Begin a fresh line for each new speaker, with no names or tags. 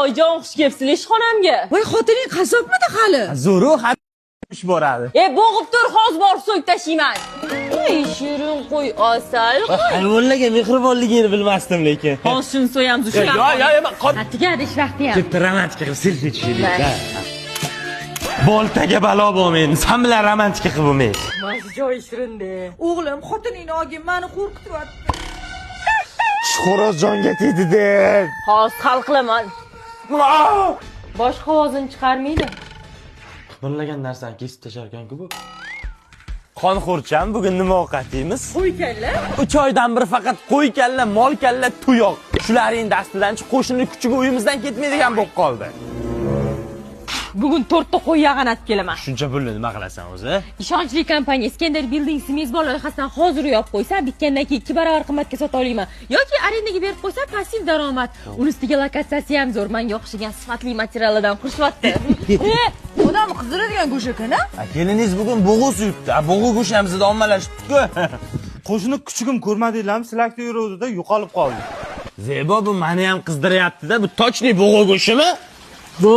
oyijon, xush kelibsizlar ishxonamga.
Voy, xotining qassobmidi hali?
Zo'ru ish boradi.
Bo'g'ib tur, hozir borib so'yib tashlayman. Ey, shirin qo'y, asal qo'y.
Hayvonlarga mehribonligini bilmasdim lekin.
Hozir shuni so'yamiz ushla. Tugadi ish vaqti ham.
Bitta romantika qilib selfie tushaylik-da. Boltaga balo bo'lmaydi. Sen bilan romantika qilib bo'lmaydi.
Mana joy shirinda.
O'g'lim, xotiningni olgin, meni qo'rqityapti.
Xo'roz jonga tegdi-da.
Hozir hal qilaman. Boshqa ovozini chiqarmaydi.
Bilmagan narsani kesib tasharkan-ku bu. Qonxo'rcham, bugun nima ovqat yeymiz?
Qo'y kalla.
3 oydan biri faqat qo'y kalla, mol kalla, tuyoq. Shularning dastidan qo'shini kuchiga uyimizdan ketmaydigan bo'lib qoldi.
Bugun 4 ta qo'y yag'anatib kelaman.
Shuncha pulni nima qilasan o'zi?
Ishonchli kompaniya Iskandar Buildings mezbon loyihasidan hozir uyab qo'ysa, bitgandan keyin 2 barobar qimmatga sota olaman. Yoki arendaga berib qo'ysa, passiv daromad. Uni ustiga lokatsiyasi ham zo'r. Menga o'xshagan sifatli materiallardan qurishyapti.
Odam qizdiradigan go'sht ekan-a?
Keliningiz bugun bug'u suyibdi. Bug'u go'sht ham sizda ommalashibdi-ku.
Qo'shni kuchugim ko'rmadinglarmi? Silakda yuruvdi-da, yo'qolib qoldi.
Zebo bu meni ham qizdiryapti-da. Bu tochli bug'u go'shtimi?
Bu